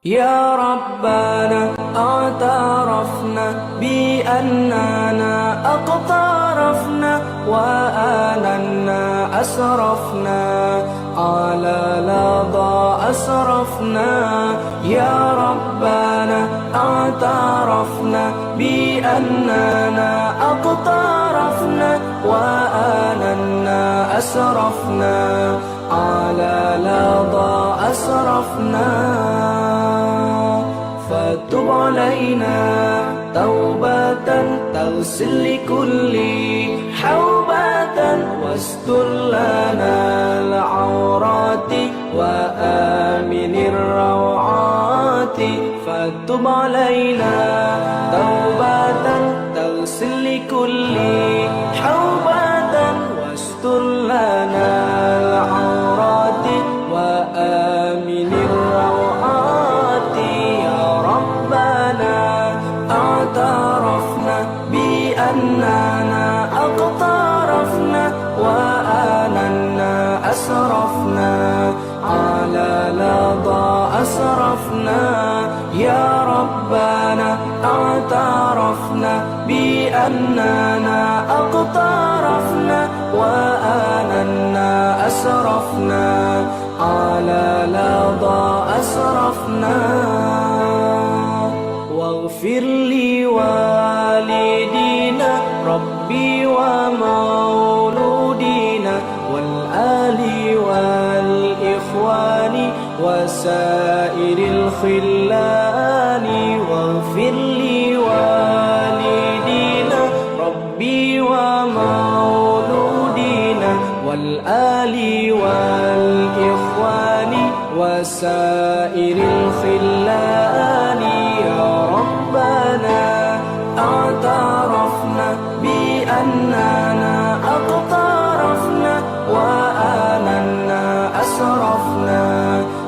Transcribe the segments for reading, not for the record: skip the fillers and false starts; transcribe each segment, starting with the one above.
يا ربنا اعترفنا بأننا أقترفنا وآننا أسرفنا على لظى أسرفنا. يا ربنا اعترفنا بأننا أقترفنا وآننا أسرفنا على لظى أسرفنا. فتب علينا توبة تغسل لكل حوبة واستر لنا العورات وآمن الروعات. فتب علينا توبة تغسل لكل حوبة واستر لنا العورات وآمن الروعات. يا ربنا اعترفنا بأننا أقترفنا وآننا أسرفنا على لظى أسرفنا. يا ربنا اعترفنا بأننا أقترفنا وآننا أسرفنا على لظى أسرفنا. واغفر لوالدينا ربي ومولودينا والآل والإخوان وسائر الخلان. واغفر لوالدينا ربي ومولودينا والآل والإخوان وسائر الخلان. يا ربنا اعترفنا بأننا أقترفنا وآننا أسرفنا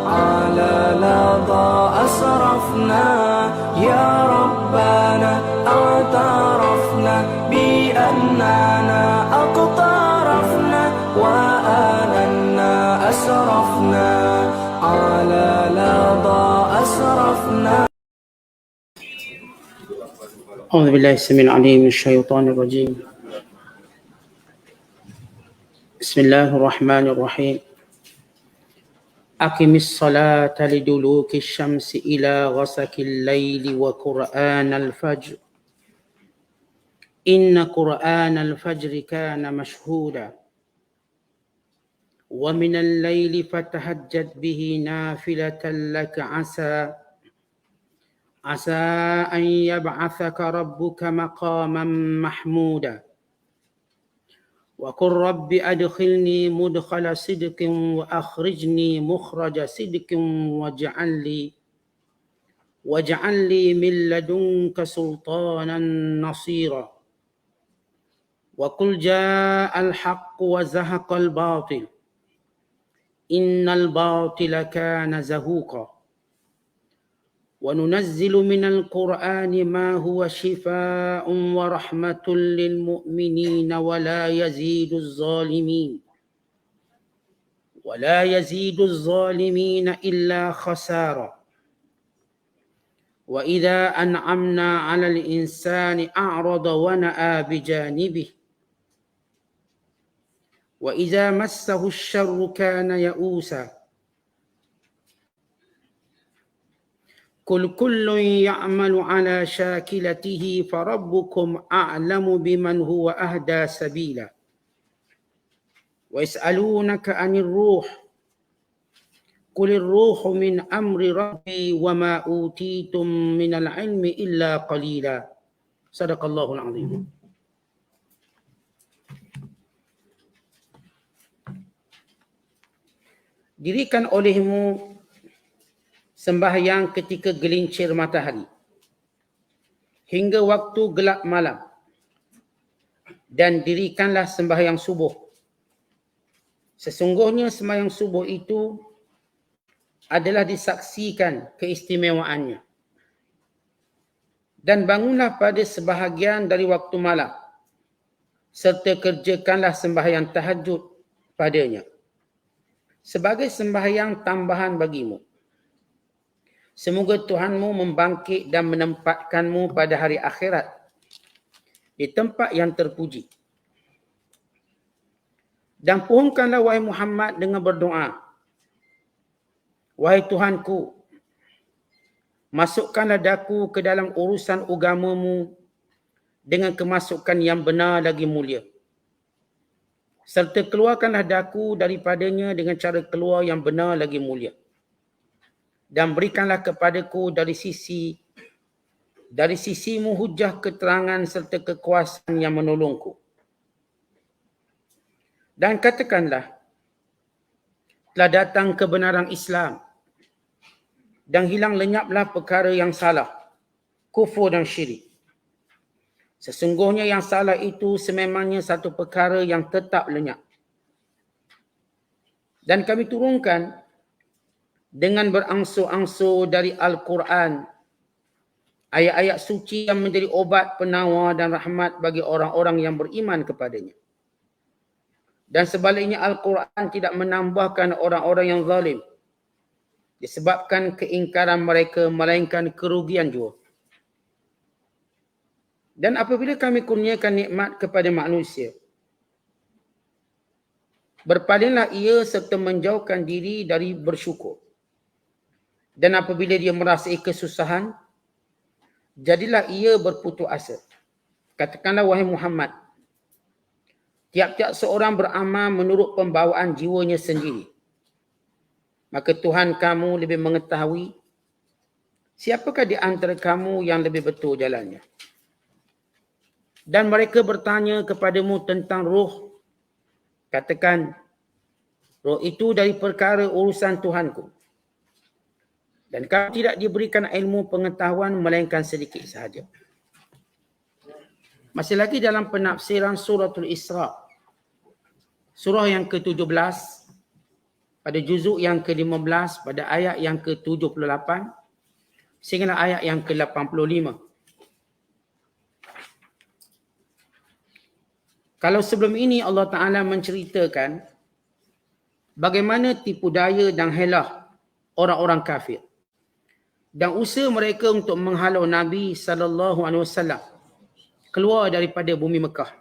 على لظى أسرفنا. يا ربنا اعترفنا بأننا أقترفنا وآننا أسرفنا على لظى أسرفنا. أعوذ بالله السميع العليم من الشيطان الرجيم. بسم الله الرحمن الرحيم. أقم الصلاة لدلوك الشمس إلى غسق الليل وقرآن الفجر إن قرآن الفجر كان مشهودا ومن الليل فتهجد به نافلة لك عسى أن يبعثك ربك مقاما محمودا وقل رب أدخلني مدخل صدق وأخرجني مخرج صدق واجعل لي من لدنك سلطانا نصيرا وقل جاء الحق وزهق الباطل إن الباطل كان زهوقا وننزل من القرآن ما هو شفاء ورحمة للمؤمنين ولا يزيد الظالمين إلا خسارا وإذا أنعمنا على الإنسان أعرض ونأى بجانبه وإذا مسه الشر كان يئوسا قل كل يعمل على شاكلته فربكم أعلم بمن هو أهدى سبيلا ويسألونك عن الروح قل الروح من أمر ربي وما أوتيتم من العلم إلا قليلا صدق الله العظيم. Dirikan olehmu sembahyang ketika gelincir matahari hingga waktu gelap malam dan dirikanlah sembahyang subuh. Sesungguhnya sembahyang subuh itu adalah disaksikan keistimewaannya. Dan bangunlah pada sebahagian dari waktu malam serta kerjakanlah sembahyang tahajud padanya sebagai sembahyang tambahan bagimu. Semoga Tuhanmu membangkit dan menempatkanmu pada hari akhirat di tempat yang terpuji. Dan pohonkanlah wahai Muhammad dengan berdoa. Wahai Tuhanku, masukkanlah daku ke dalam urusan agamamu dengan kemasukan yang benar lagi mulia. Serta keluarkanlah daku daripadanya dengan cara keluar yang benar lagi mulia. Dan berikanlah kepadaku dari sisimu hujah keterangan serta kekuasaan yang menolongku. Dan katakanlah, telah datang kebenaran Islam dan hilang lenyaplah perkara yang salah, kufur dan syirik. Sesungguhnya yang salah itu sememangnya satu perkara yang tetap lenyap. Dan kami turunkan dengan berangsur-angsur dari Al-Quran ayat-ayat suci yang menjadi obat penawar dan rahmat bagi orang-orang yang beriman kepadanya. Dan sebaliknya Al-Quran tidak menambahkan orang-orang yang zalim disebabkan keingkaran mereka melainkan kerugian jua. Dan apabila kami kurniakan nikmat kepada manusia, berpalinglah ia serta menjauhkan diri dari bersyukur. Dan apabila dia merasai kesusahan, jadilah ia berputus asa. Katakanlah wahai Muhammad, tiap-tiap seorang beramal menurut pembawaan jiwanya sendiri. Maka Tuhan kamu lebih mengetahui siapakah di antara kamu yang lebih betul jalannya. Dan mereka bertanya kepadamu tentang roh. Katakan, roh itu dari perkara urusan Tuhanku. Dan kamu tidak diberikan ilmu pengetahuan melainkan sedikit sahaja. Masih lagi dalam penafsiran suratul Isra. Surah yang ke-17 pada juzuk yang ke-15 pada ayat yang ke-78 sehingga ayat yang ke-85. Kalau sebelum ini Allah Ta'ala menceritakan bagaimana tipu daya dan helah orang-orang kafir dan usaha mereka untuk menghalau Nabi SAW keluar daripada bumi Mekah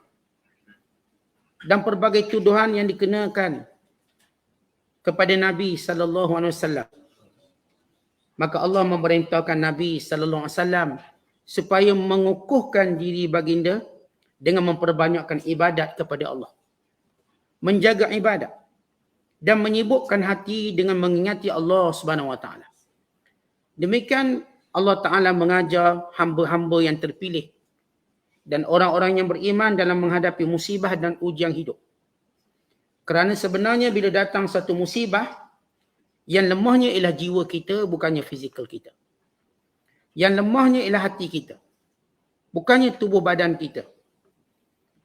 dan pelbagai tuduhan yang dikenakan kepada Nabi SAW. Maka Allah memerintahkan Nabi SAW supaya mengukuhkan diri baginda dengan memperbanyakkan ibadat kepada Allah. Menjaga ibadat dan menyibukkan hati dengan mengingati Allah SWT. Demikian Allah Ta'ala mengajar hamba-hamba yang terpilih dan orang-orang yang beriman dalam menghadapi musibah dan ujian hidup. Kerana sebenarnya bila datang satu musibah, yang lemahnya ialah jiwa kita, bukannya fizikal kita. Yang lemahnya ialah hati kita, bukannya tubuh badan kita.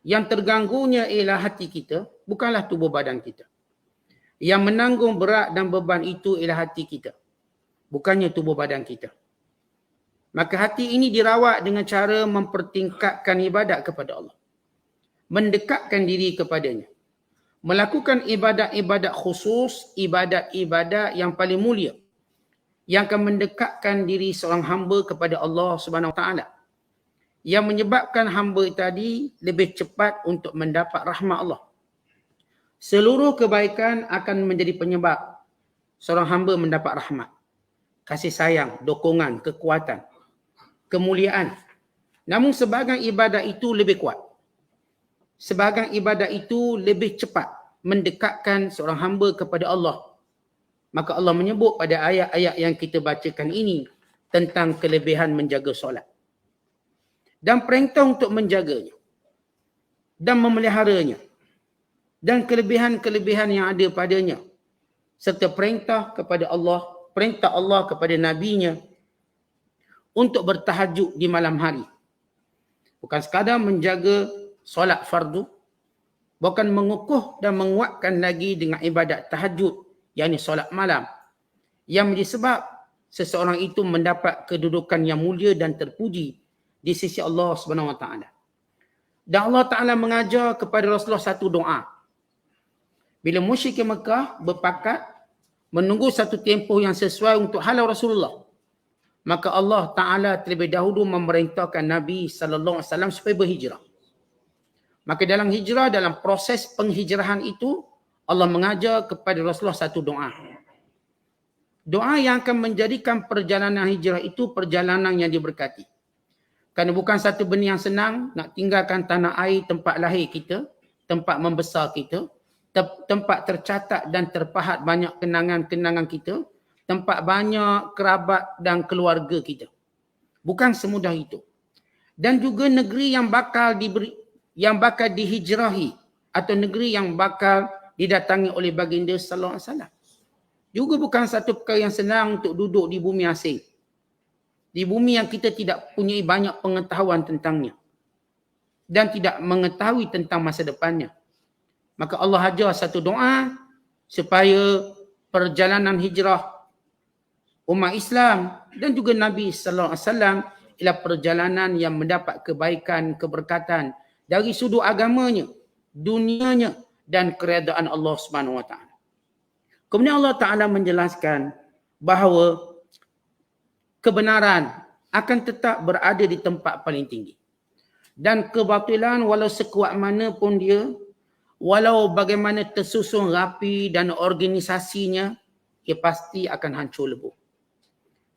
Yang terganggunya ialah hati kita, bukanlah tubuh badan kita. Yang menanggung berat dan beban itu ialah hati kita, bukannya tubuh badan kita. Maka hati ini dirawat dengan cara mempertingkatkan ibadat kepada Allah. Mendekatkan diri kepadanya. Melakukan ibadat-ibadat khusus, ibadat-ibadat yang paling mulia. Yang akan mendekatkan diri seorang hamba kepada Allah SWT. Yang menyebabkan hamba tadi lebih cepat untuk mendapat rahmat Allah. Seluruh kebaikan akan menjadi penyebab seorang hamba mendapat rahmat, kasih sayang, dokongan, kekuatan, kemuliaan. Namun sebahagian ibadat itu lebih kuat. Sebahagian ibadat itu lebih cepat mendekatkan seorang hamba kepada Allah. Maka Allah menyebut pada ayat-ayat yang kita bacakan ini tentang kelebihan menjaga solat. Dan perintah untuk menjaganya. Dan memeliharanya. Dan kelebihan-kelebihan yang ada padanya. Serta perintah kepada Allah, perintah Allah kepada Nabi-Nya untuk bertahajud di malam hari. Bukan sekadar menjaga solat fardu, bahkan mengukuh dan menguatkan lagi dengan ibadat tahajud, yakni solat malam, yang menjadi sebab seseorang itu mendapat kedudukan yang mulia dan terpuji di sisi Allah SWT. Dan Allah Ta'ala mengajar kepada Rasulullah satu doa. Bila musyrik Mekah berpakat menunggu satu tempoh yang sesuai untuk halau Rasulullah maka Allah Ta'ala terlebih dahulu memerintahkan Nabi SAW supaya berhijrah. Maka dalam hijrah, dalam proses penghijrahan itu, Allah mengajar kepada Rasulullah satu doa. Doa yang akan menjadikan perjalanan hijrah itu perjalanan yang diberkati. Kerana bukan satu benda yang senang nak tinggalkan tanah air tempat lahir kita, tempat membesar kita, tempat tercatat dan terpahat banyak kenangan-kenangan kita, tempat banyak kerabat dan keluarga kita. Bukan semudah itu. Dan juga negeri yang bakal dihijrahi atau negeri yang bakal didatangi oleh baginda sallallahu alaihi wasallam. Juga bukan satu perkara yang senang untuk duduk di bumi asing. Di bumi yang kita tidak punya banyak pengetahuan tentangnya. Dan tidak mengetahui tentang masa depannya. Maka Allah ajar satu doa supaya perjalanan hijrah umat Islam dan juga Nabi sallallahu alaihi wasallam ialah perjalanan yang mendapat kebaikan, keberkatan dari sudut agamanya, dunianya dan keredaan Allah Subhanahu wa taala. Kemudian Allah Taala menjelaskan bahawa kebenaran akan tetap berada di tempat paling tinggi. Dan kebatilan walau sekuat mana pun dia, walau bagaimana tersusun rapi dan organisasinya, ia pasti akan hancur lebur.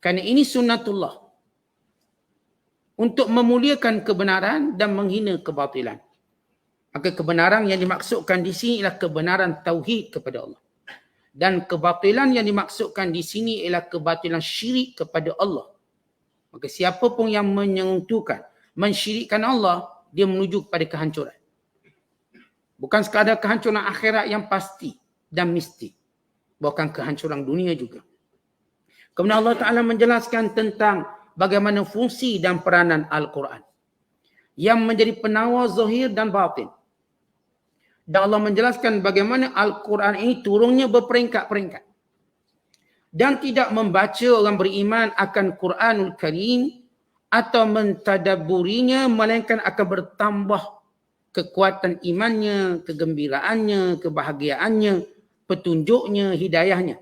Kerana ini sunnatullah. Untuk memuliakan kebenaran dan menghina kebatilan. Maka kebenaran yang dimaksudkan di sini ialah kebenaran tauhid kepada Allah. Dan kebatilan yang dimaksudkan di sini ialah kebatilan syirik kepada Allah. Maka siapa pun yang menyentuhkan, mensyirikkan Allah, dia menuju kepada kehancuran. Bukan sekadar kehancuran akhirat yang pasti dan mesti. Bahkan kehancuran dunia juga. Kemudian Allah Ta'ala menjelaskan tentang bagaimana fungsi dan peranan Al-Quran. Yang menjadi penawar zahir dan batin. Dan Allah menjelaskan bagaimana Al-Quran ini turunnya berperingkat-peringkat. Dan tidak membaca orang beriman akan Quranul Karim atau mentadabburinya, melainkan akan bertambah kekuatan imannya, kegembiraannya, kebahagiaannya, petunjuknya, hidayahnya.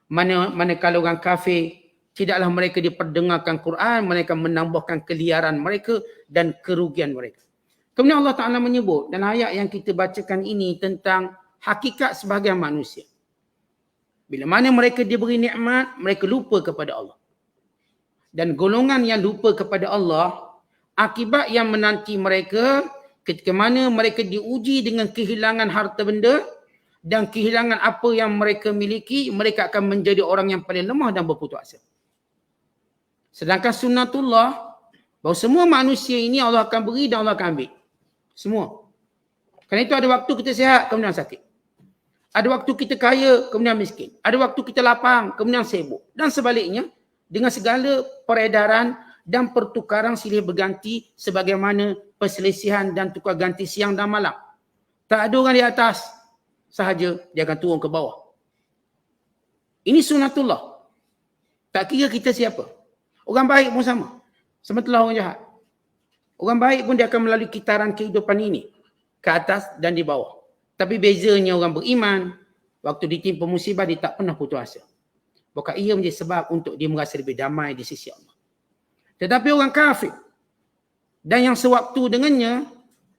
Manakala orang kafir, tidaklah mereka diperdengarkan Quran, mereka menambahkan keliaran mereka dan kerugian mereka. Kemudian Allah Ta'ala menyebut dalam ayat yang kita bacakan ini tentang hakikat sebahagian manusia. Bila mana mereka diberi nikmat, mereka lupa kepada Allah. Dan golongan yang lupa kepada Allah, akibat yang menanti mereka ketika mana mereka diuji dengan kehilangan harta benda dan kehilangan apa yang mereka miliki, mereka akan menjadi orang yang paling lemah dan berputus asa. Sedangkan sunnatullah, bahawa semua manusia ini Allah akan beri dan Allah akan ambil. Semua. Kerana itu ada waktu kita sihat, kemudian sakit. Ada waktu kita kaya, kemudian miskin. Ada waktu kita lapang, kemudian sibuk. Dan sebaliknya, dengan segala peredaran dan pertukaran silih berganti sebagaimana perselisihan dan tukar ganti siang dan malam. Tak ada orang di atas sahaja, dia akan turun ke bawah. Ini sunnatullah. Tak kira kita siapa. Orang baik pun sama. Sementara orang jahat. Orang baik pun dia akan melalui kitaran kehidupan ini. Ke atas dan di bawah. Tapi bezanya orang beriman, waktu ditimpa musibah dia tak pernah putus asa. Bukan ia menjadi sebab untuk dia merasa lebih damai di sisi Allah. Tetapi orang kafir, dan yang sewaktu dengannya,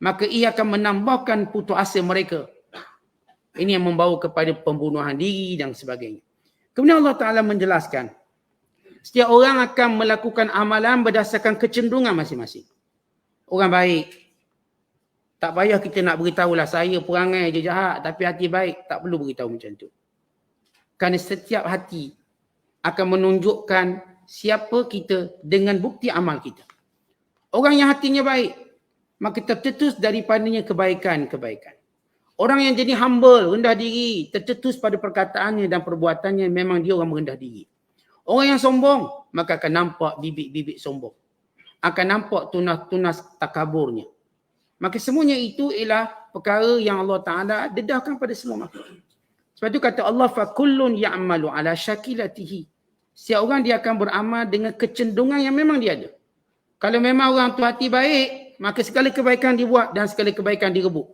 maka ia akan menambahkan putus asa mereka. Ini yang membawa kepada pembunuhan diri dan sebagainya. Kemudian Allah Ta'ala menjelaskan, setiap orang akan melakukan amalan berdasarkan kecenderungan masing-masing. Orang baik, tak payah kita nak beritahulah saya perangai je jahat, tapi hati baik, tak perlu beritahu macam tu. Kerana setiap hati akan menunjukkan siapa kita dengan bukti amal kita. Orang yang hatinya baik, maka tercetus daripadanya kebaikan-kebaikan. Orang yang jadi humble, rendah diri, tercetus pada perkataannya dan perbuatannya, memang dia orang merendah diri. Orang yang sombong, maka akan nampak bibit-bibit sombong. Akan nampak tunas-tunas takaburnya. Maka semuanya itu ialah perkara yang Allah Ta'ala dedahkan pada semua makhluk. Sebab itu kata Allah, فَكُلٌّ يَعْمَلُ عَلَى شَكِلَتِهِ. Setiap orang dia akan beramal dengan kecenderungan yang memang dia ada. Kalau memang orang tu hati baik, maka segala kebaikan dibuat dan segala kebaikan direbut.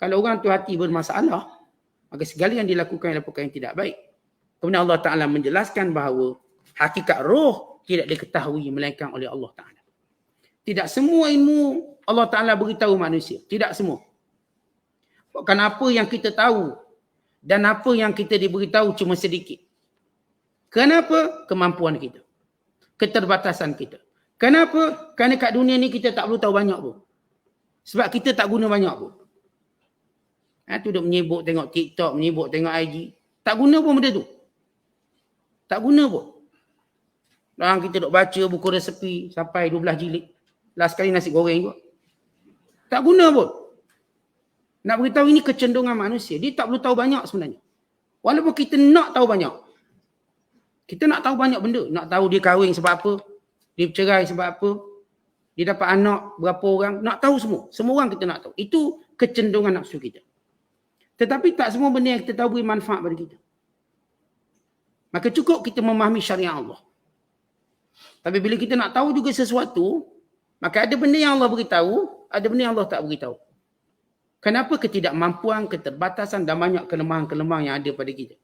Kalau orang tu hati bermasalah, maka segala yang dilakukan adalah perkara yang tidak baik. Kemudian Allah Ta'ala menjelaskan bahawa hakikat roh tidak diketahui melainkan oleh Allah Ta'ala. Tidak semua ilmu Allah Ta'ala beritahu manusia. Tidak semua. Kenapa yang kita tahu dan apa yang kita diberitahu cuma sedikit? Kenapa? Kemampuan kita. Keterbatasan kita. Kenapa? Kerana kat dunia ni kita tak perlu tahu banyak pun. Sebab kita tak guna banyak pun. Tu duk menyibuk tengok TikTok, menyibuk tengok IG. Tak guna pun benda tu. Tak guna pun. Orang kita duk baca buku resepi sampai 12 jilid. Last kali nasi goreng juga. Tak guna pun. Nak beritahu ini kecenderungan manusia. Dia tak perlu tahu banyak sebenarnya. Walaupun kita nak tahu banyak. Kita nak tahu banyak benda. Nak tahu dia kahwin sebab apa. Dia bercerai sebab apa. Dia dapat anak berapa orang. Nak tahu semua. Semua orang kita nak tahu. Itu kecenderungan nafsu kita. Tetapi tak semua benda yang kita tahu beri manfaat pada kita. Maka cukup kita memahami syariat Allah. Tapi bila kita nak tahu juga sesuatu, maka ada benda yang Allah beritahu, ada benda yang Allah tak beritahu. Kenapa? Ketidakmampuan, keterbatasan dan banyak kelemahan-kelemahan yang ada pada kita.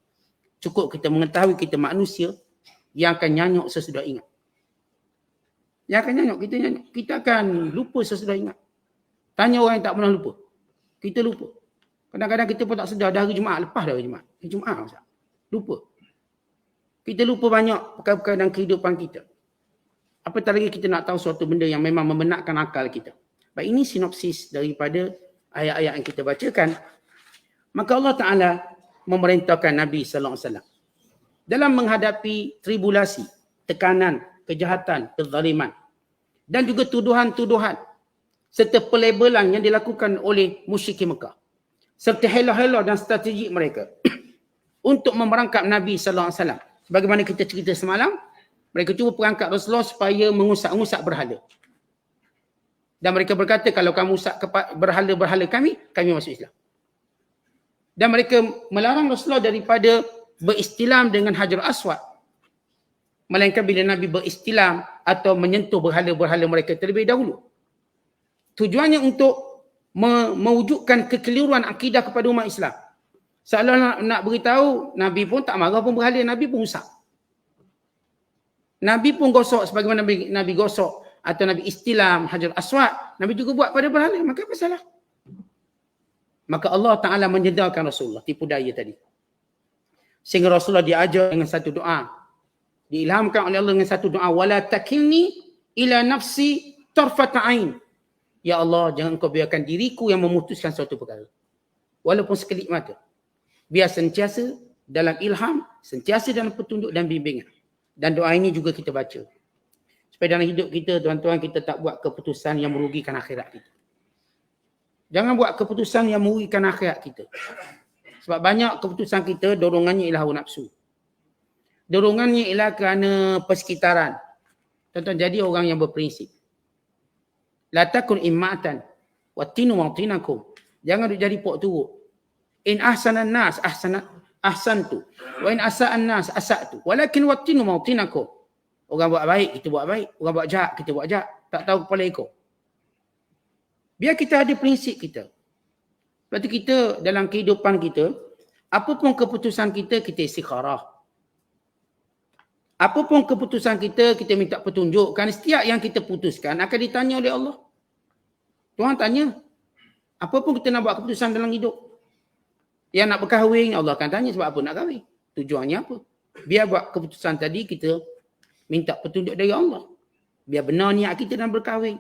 Cukup kita mengetahui kita manusia yang akan nyanyuk sesudah ingat. Yang akan nyanyuk, kita akan lupa sesudah ingat. Tanya orang yang tak pernah lupa. Kita lupa. Kadang-kadang kita pun tak sedar dah hari Jumaat, lepas dah hari Jumaat. Hari Jumaat Ustaz. Lupa. Kita lupa banyak perkara-perkara dalam kehidupan kita. Apatah lagi kita nak tahu suatu benda yang memang membenarkan akal kita. Baik, ini sinopsis daripada ayat-ayat yang kita bacakan. Maka Allah Ta'ala memerintahkan Nabi SAW dalam menghadapi tribulasi, tekanan, kejahatan, kezaliman dan juga tuduhan-tuduhan serta pelabelan yang dilakukan oleh musyrikin Mekah serta hela-hela dan strategi mereka untuk memerangkap Nabi SAW. Sebagaimana kita cerita semalam, mereka cuba perangkap Rasulullah supaya mengusap-ngusap berhala. Dan mereka berkata, kalau kamu usap berhala-berhala kami masuk Islam. Dan mereka melarang Rasulullah daripada beristilam dengan Hajar Aswad. Melainkan bila Nabi beristilam atau menyentuh berhala-berhala mereka terlebih dahulu. Tujuannya untuk mewujudkan kekeliruan akidah kepada umat Islam. Seolah nak beritahu, Nabi pun tak marah pun berhala, Nabi pun usap. Nabi pun gosok sebagaimana Nabi gosok atau Nabi istilam Hajar Aswad, Nabi juga buat pada berhala, maka apa salah? Maka Allah Ta'ala menjedarkan Rasulullah, tipu daya tadi. Sehingga Rasulullah diajar dengan satu doa. Diilhamkan oleh Allah dengan satu doa. Wala takilni ila nafsi tarfata ain. Ya Allah, jangan kau biarkan diriku yang memutuskan suatu perkara. Walaupun sekelip mata. Biar sentiasa dalam ilham, sentiasa dalam petunjuk dan bimbingan. Dan doa ini juga kita baca. Supaya dalam hidup kita, tuan-tuan, kita tak buat keputusan yang merugikan akhirat kita. Jangan buat keputusan yang merugikan akhirat kita. Sebab banyak keputusan kita, dorongannya ialah hawa nafsu. Dorongannya ialah kerana persekitaran. Tuan-tuan, jadi orang yang berprinsip. La takun imma'atan wattinu mawtinakum. Jangan duk jadi pok turuk. In ahsanan nas ahsantu wa in asa'an nas asa'tu walakin wattinu mawtinakum. Orang buat baik, kita buat baik. Orang buat jahat, kita buat jahat. Tak tahu kepala ekor. Biar kita ada prinsip kita. Lepas tu kita dalam kehidupan kita, apapun keputusan kita, kita istikharah. Apapun keputusan kita, kita minta petunjuk. Kerana setiap yang kita putuskan akan ditanya oleh Allah. Tuhan tanya, apapun kita nak buat keputusan dalam hidup. Yang nak berkahwin, Allah akan tanya sebab apa nak kahwin. Tujuannya apa? Biar buat keputusan tadi, kita minta petunjuk dari Allah. Biar benar niat kita dalam berkahwin.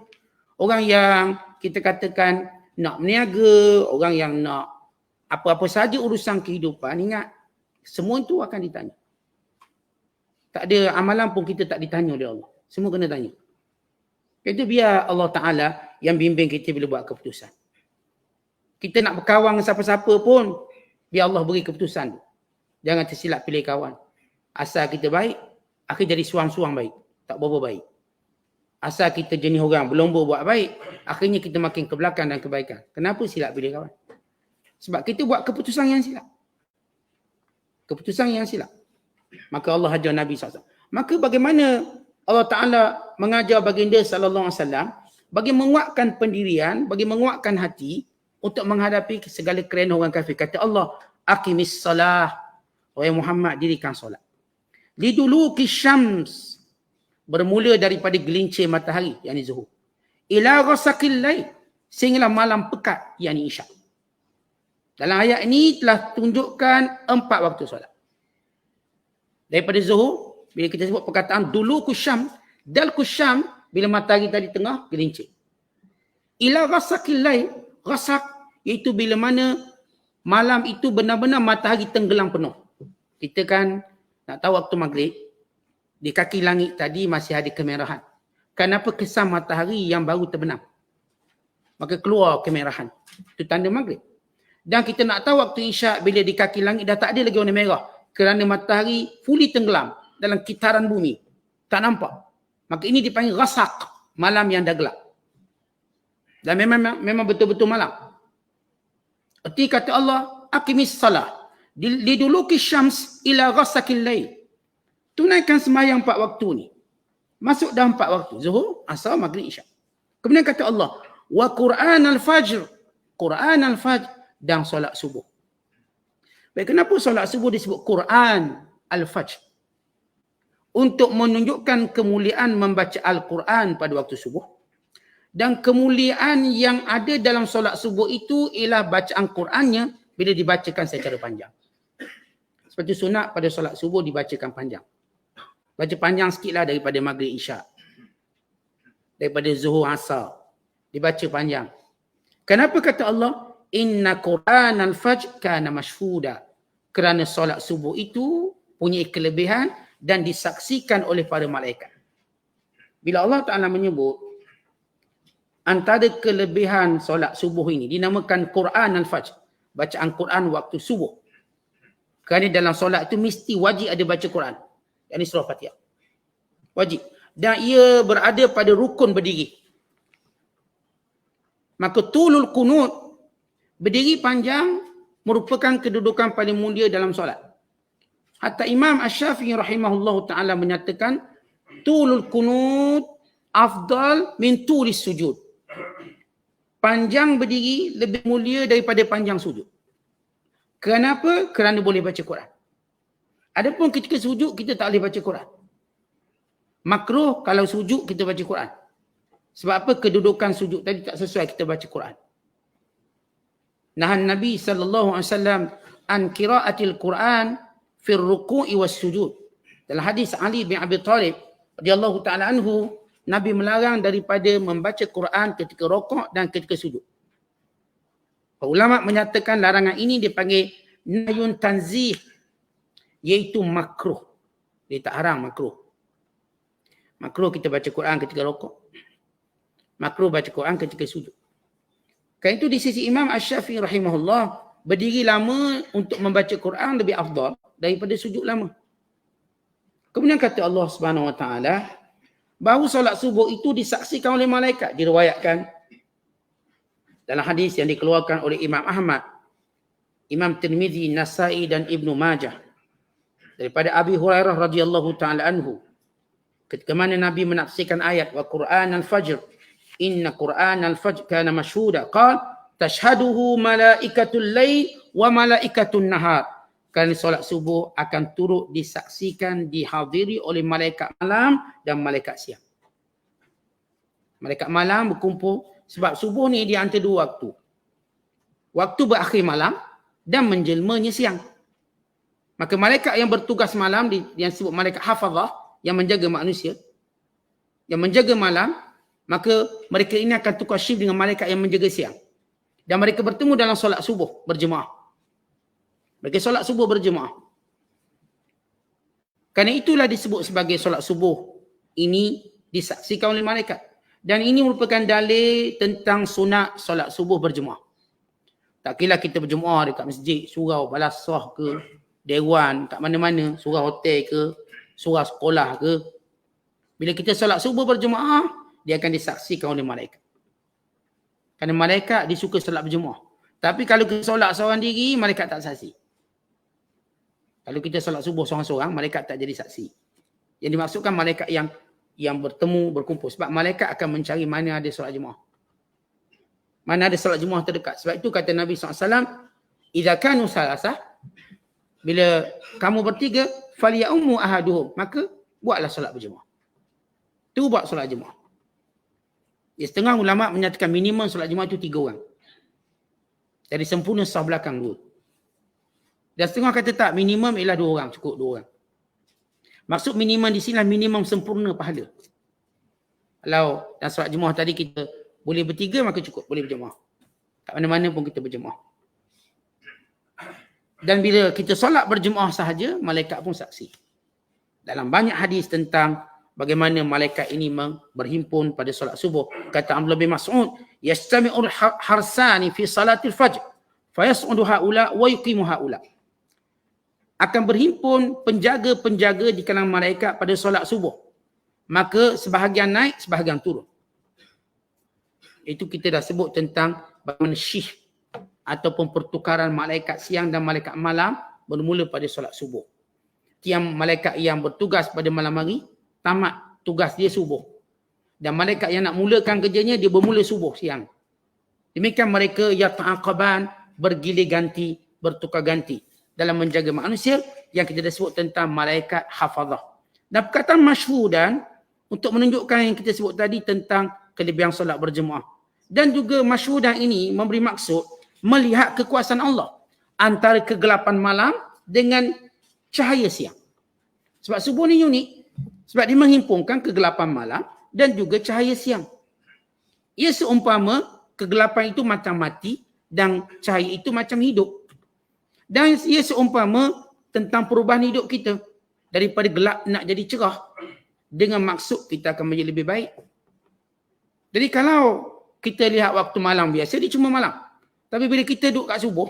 Orang yang kita katakan nak berniaga, orang yang nak apa-apa saja urusan kehidupan, ingat, semua itu akan ditanya. Tak ada amalan pun kita tak ditanya oleh Allah. Semua kena tanya. Itu biar Allah Ta'ala yang bimbing kita bila buat keputusan. Kita nak berkawan dengan siapa-siapa pun, biar Allah beri keputusan. Jangan tersilap pilih kawan. Asal kita baik, akhir jadi suang-suang baik. Tak berapa baik. Asal kita jenis orang berlomba buat baik, akhirnya kita makin ke belakang dan kebaikan. Kenapa silap pilih kawan? Sebab kita buat keputusan yang silap. Keputusan yang silap. Maka Allah ajar Nabi SAW. Maka bagaimana Allah Ta'ala mengajar baginda SAW bagi menguatkan pendirian, bagi menguatkan hati untuk menghadapi segala kerana orang kafir. Kata Allah, aqimis salah. Wahai Muhammad, dirikan solat. Liduluki syams. bermula daripada gelincir matahari, yakni zuhur, ila ghasaqil lail, sehinggalah malam pekat, yakni isyak. Dalam ayat ini telah tunjukkan 4 waktu solat. Daripada zuhur, bila kita sebut perkataan dulu kusyam, dal kusyam, bila matahari tadi tengah gelincir. Ila ghasaqil lail, ghasaq iaitu bila mana malam itu benar-benar matahari tenggelam penuh. Kita kan nak tahu waktu maghrib, di kaki langit tadi masih ada kemerahan. Kenapa? Kesan matahari yang baru terbenam. Maka keluar kemerahan. Itu tanda maghrib. Dan kita nak tahu waktu isyak bila di kaki langit dah tak ada lagi warna merah. Kerana matahari fully tenggelam dalam kitaran bumi. Tak nampak. Maka ini dipanggil ghasaq, malam yang dah gelap. Dan memang betul-betul malam. Erti kata Allah, aqimis salah liduluki syams ila ghasaqil lail. Tunaikan sembahyang 4 waktu ni. Masuk dalam 4 waktu. Zuhur, asar, maghrib, isyak. Kemudian kata Allah, wa Qur'an al-fajr. Qur'an al-fajr dan solat subuh. Baik, kenapa solat subuh disebut Qur'an al-fajr? Untuk menunjukkan kemuliaan membaca Al-Quran pada waktu subuh. Dan kemuliaan yang ada dalam solat subuh itu ialah bacaan Qurannya bila dibacakan secara panjang. Seperti sunat pada solat subuh dibacakan panjang. Baca panjang sikitlah daripada maghrib isyak. Daripada zuhur asar. Dibaca panjang. Kenapa kata Allah? Inna Qur'an al-fajr kana mashhuda. Kerana solat subuh itu punya kelebihan dan disaksikan oleh para malaikat. Bila Allah Ta'ala menyebut antara kelebihan solat subuh ini dinamakan Qur'an al-fajr. Bacaan Quran waktu subuh. Kerana dalam solat itu mesti wajib ada baca Quran. Yang ini surah Fatihah. Wajib. Dan ia berada pada rukun berdiri. Maka tulul kunut, berdiri panjang, merupakan kedudukan paling mulia dalam solat. Hatta Imam Asy-Syafi'i rahimahullahu ta'ala menyatakan, tulul kunut afdal min tulis sujud. Panjang berdiri lebih mulia daripada panjang sujud. Kenapa? Kerana boleh baca Quran. Adapun ketika sujud, kita tak boleh baca Quran. Makruh kalau sujud kita baca Quran. Sebab apa? Kedudukan sujud tadi tak sesuai kita baca Quran. Nahan Nabi SAW an qiraatil Quran fir ruku'i was sujud. Dalam hadis Ali bin Abi Thalib radhiyallahu ta'ala anhu, Nabi melarang daripada membaca Quran ketika rukuk dan ketika sujud. Ulama menyatakan larangan ini dipanggil nahyun tanzih, iaitu makruh. Dia tak haram, makruh. Makruh kita baca Quran ketika rukuk. Makruh baca Quran ketika sujud. Kerana itu di sisi Imam Asy-Syafi'i rahimahullah, berdiri lama untuk membaca Quran lebih afdal daripada sujud lama. Kemudian kata Allah Subhanahu Wa Taala, bahawa solat subuh itu disaksikan oleh malaikat. Diriwayatkan dalam hadis yang dikeluarkan oleh Imam Ahmad, Imam Tirmizi, Nasai dan Ibnu Majah. Daripada Abi Hurairah radhiyallahu ta'ala anhu. Ketika mana Nabi menafsirkan ayat wa Qur'an al-fajr. Inna Qur'an al-fajr kana mashhuda. Qal tashhaduhu malaikatul lail wa malaikatul nahar. Kerana solat subuh akan turut disaksikan, dihadiri oleh malaikat malam dan malaikat siang. Malaikat malam berkumpul sebab subuh ni di antara 2 waktu. Waktu berakhir malam dan menjelmanya siang. Maka malaikat yang bertugas malam, yang disebut malaikat hafazah, yang menjaga manusia, yang menjaga malam, maka mereka ini akan tukar shift dengan malaikat yang menjaga siang. Dan mereka bertemu dalam solat subuh berjemaah. Mereka solat subuh berjemaah. Kerana itulah disebut sebagai solat subuh. Ini disaksikan oleh malaikat. Dan ini merupakan dalil tentang sunat solat subuh berjemaah. Tak kira kita berjemaah dekat masjid, surau, balasah ke, dewan, kat mana-mana, surau hotel ke, surau sekolah ke. Bila kita solat subuh berjemaah, dia akan disaksikan oleh malaikat. Kerana malaikat disuka solat berjemaah. Tapi kalau kita solat seorang diri, malaikat tak saksi. Kalau kita solat subuh seorang-seorang, malaikat tak jadi saksi. Yang dimaksudkan malaikat yang bertemu, berkumpul. Sebab malaikat akan mencari mana ada solat jemaah. Mana ada solat jemaah terdekat. Sebab itu kata Nabi SAW, idza kanu salasah, bila kamu bertiga, falyaumu ahaduhum, maka buatlah solat berjemaah. Tu buat solat Jumaat. Setengah ulama menyatakan minimum solat Jumaat itu 3 orang. Jadi sempurna saf belakang 2. Dan setengah kata tak, minimum ialah 2 orang, cukup 2 orang. Maksud minimum di sini minimum sempurna pahala. Kalau dalam solat Jumaat tadi kita boleh bertiga, maka cukup, boleh berjemaah. Kat mana-mana pun kita berjemaah. Dan bila kita solat berjemaah sahaja, malaikat pun saksi. Dalam banyak hadis tentang bagaimana malaikat ini berhimpun pada solat subuh. Kata Abdullah bin Mas'ud, yastami'ul harsani fi salatil fajr, fayas'udu haula wa yuqimu haula. Akan berhimpun penjaga-penjaga di kalangan malaikat pada solat subuh. Maka sebahagian naik, sebahagian turun. Itu kita dah sebut tentang bagaimana shift ataupun pertukaran malaikat siang dan malaikat malam bermula pada solat subuh. Tiang malaikat yang bertugas pada malam hari, tamat tugas dia subuh. Dan malaikat yang nak mulakan kerjanya, dia bermula subuh siang. Demikian mereka yata'aqaban, bergilir ganti, bertukar ganti dalam menjaga manusia yang kita dah sebut tentang malaikat hafazah. Dan perkataan masyhur dan untuk menunjukkan yang kita sebut tadi tentang kelebihan solat berjemaah. Dan juga masyhur dan ini memberi maksud melihat kekuasaan Allah antara kegelapan malam dengan cahaya siang. Sebab subuh ni unik. Sebab dia menghimpunkan kegelapan malam dan juga cahaya siang. Ia seumpama kegelapan itu macam mati dan cahaya itu macam hidup. Dan ia seumpama tentang perubahan hidup kita. Daripada gelap nak jadi cerah. Dengan maksud kita akan menjadi lebih baik. Jadi kalau kita lihat waktu malam biasa, dia cuma malam. Tapi bila kita duduk kat subuh,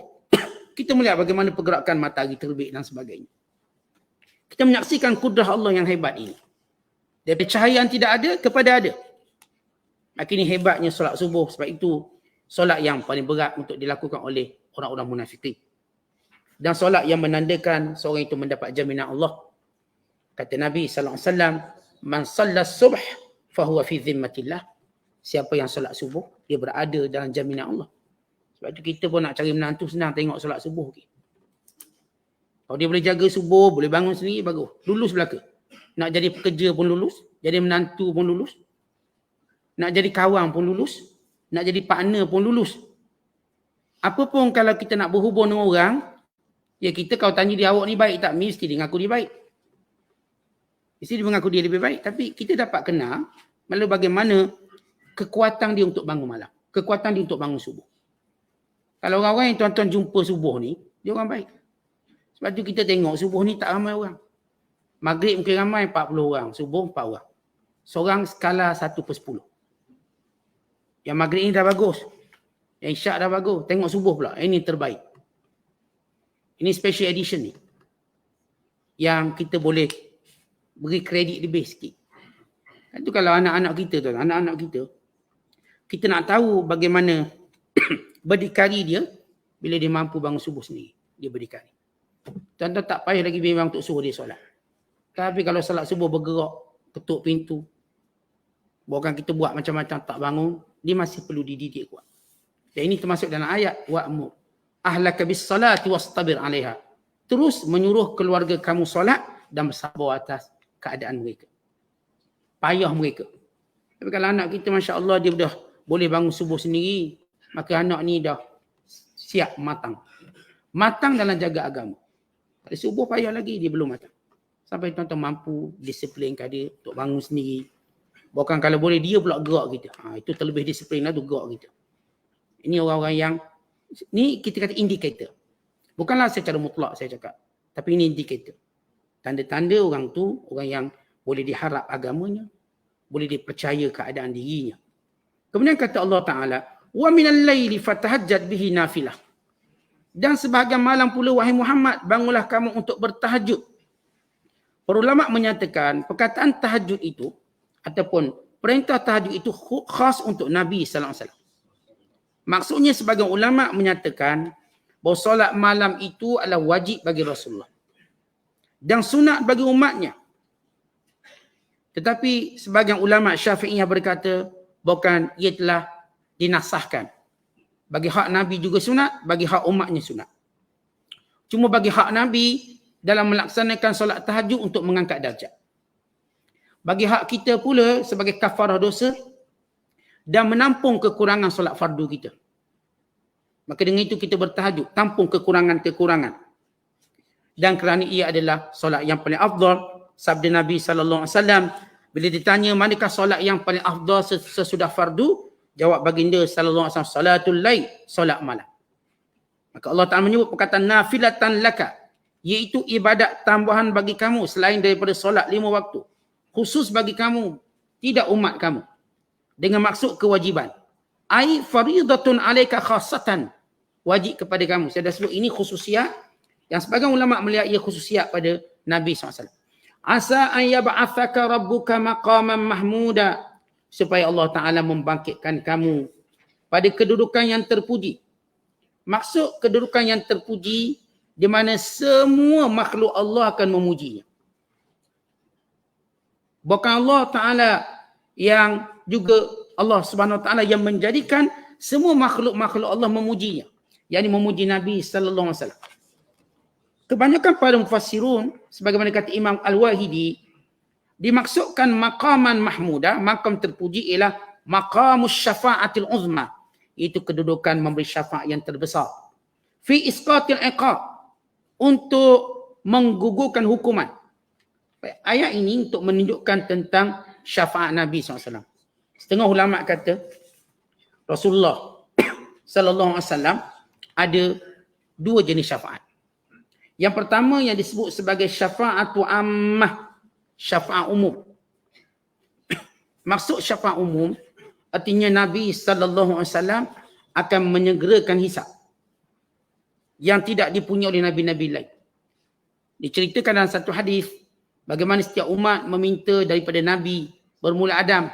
kita melihat bagaimana pergerakan matahari terbit dan sebagainya. Kita menyaksikan kudrah Allah yang hebat ini. Dari cahaya yang tidak ada kepada ada. Maka ini hebatnya solat subuh. Sebab itu solat yang paling berat untuk dilakukan oleh orang-orang munafikin. Dan solat yang menandakan seorang itu mendapat jaminan Allah. Kata Nabi SAW, man sallas subh fahuwa fi zimmatillah. Siapa yang solat subuh, dia berada dalam jaminan Allah. Sebab itu kita pun nak cari menantu senang, tengok solat subuh. Kalau dia boleh jaga subuh, boleh bangun sendiri, bagus. Lulus belaka. Nak jadi pekerja pun lulus, jadi menantu pun lulus. Nak jadi kawan pun lulus, nak jadi partner pun lulus. Apa pun kalau kita nak berhubung dengan orang, ya kita kalau tanya dia awak ni baik tak, mesti dia mengaku dia baik. Mesti dia mengaku dia lebih baik. Tapi kita dapat kenal melalui bagaimana kekuatan dia untuk bangun malam. Kekuatan dia untuk bangun subuh. Kalau orang-orang yang tuan-tuan jumpa subuh ni, dia orang baik. Sebab tu kita tengok subuh ni tak ramai orang. Maghrib mungkin ramai 40 orang. Subuh 4 orang. Seorang skala 1/10. Yang maghrib ni dah bagus. Yang isyak dah bagus. Tengok subuh pula. Ini terbaik. Ini special edition ni. Yang kita boleh beri kredit lebih sikit. Itu kalau anak-anak kita tu, anak-anak kita nak tahu bagaimana berdikari dia bila dia mampu bangun subuh sendiri. Dia berdikari. Tuan-tuan tak payah lagi bimbang untuk suruh dia solat. Tapi kalau solat subuh bergerak, ketuk pintu, bukan kita buat macam-macam tak bangun, dia masih perlu dididik kuat. Dan ini termasuk dalam ayat wa'mur ahlaka bis salati wastabir 'alaiha. Terus menyuruh keluarga kamu solat dan bersabar atas keadaan mereka. Payah mereka. Tapi kalau anak kita masya-Allah dia dah boleh bangun subuh sendiri, maka anak ni dah siap matang. Matang dalam jaga agama. Kalau subuh payah lagi, dia belum matang. Sampai tuan-tuan mampu disiplinkan dia untuk bangun sendiri. Bukan kalau boleh dia pula gerak kita. Itu terlebih disiplin lah tu gerak kita. Ini orang-orang yang, ni kita kata indikator. Bukanlah secara mutlak saya cakap. Tapi ini indikator. Tanda-tanda orang tu, orang yang boleh diharap agamanya, boleh dipercaya keadaan dirinya. Kemudian kata Allah Ta'ala, wa minal laili fatahajjad bihi nafilah. Dan sebahagian malam pula wahai Muhammad, bangunlah kamu untuk bertahajud. Para ulama menyatakan perkataan tahajud itu ataupun perintah tahajud itu khas untuk Nabi sallallahu alaihi wasallam. Maksudnya sebagian ulama menyatakan bahawa solat malam itu adalah wajib bagi Rasulullah dan sunat bagi umatnya. Tetapi sebagian ulama Syafi'iyah berkata bukan, ia telah dinasahkan. Bagi hak Nabi juga sunat, bagi hak umatnya sunat. Cuma bagi hak Nabi dalam melaksanakan solat tahajud untuk mengangkat darjat. Bagi hak kita pula sebagai kafarah dosa dan menampung kekurangan solat fardu kita. Maka dengan itu kita bertahajud, tampung kekurangan-kekurangan. Dan kerana ia adalah solat yang paling afdal, sabda Nabi SAW, bila ditanya manakah solat yang paling afdal sesudah fardu, jawab baginda SAW, salatul lail, solat malam. Maka Allah Ta'ala menyebut perkataan nafilatan laka, iaitu ibadat tambahan bagi kamu selain daripada solat 5 waktu. Khusus bagi kamu, tidak umat kamu. Dengan maksud kewajiban. Ai faridatun alaika khassatan, wajib kepada kamu. Saya dah sebut ini khususiat yang sebagian ulama melihat ia khususiat pada Nabi SAW. Asa an yab'athaka rabbuka maqaman mahmuda, supaya Allah Ta'ala membangkitkan kamu pada kedudukan yang terpuji. Maksud kedudukan yang terpuji di mana semua makhluk Allah akan memujinya. Bukan Allah Ta'ala yang juga Allah Subhanahu Wa Ta'ala yang menjadikan semua makhluk-makhluk Allah memujinya. Yang memuji Nabi sallallahu alaihi wasallam. Kebanyakan para mufassirun sebagaimana kata Imam Al-Wahidi, dimaksudkan maqaman mahmuda, makam terpuji ialah maqamus syafa'atil uzma, itu kedudukan memberi syafaat yang terbesar. Fi isqatil iqab, untuk menggugurkan hukuman. Ayat ini untuk menunjukkan tentang syafaat Nabi SAW. Setengah ulama kata Rasulullah sallallahu alaihi wasallam ada 2 jenis syafaat. Yang pertama yang disebut sebagai syafa'atu ammah, syafaat umum. Maksud syafaat umum artinya Nabi sallallahu alaihi wasallam akan menyegerakan hisab yang tidak dipunyai oleh nabi-nabi lain. Diceritakan dalam satu hadis bagaimana setiap umat meminta daripada Nabi bermula Adam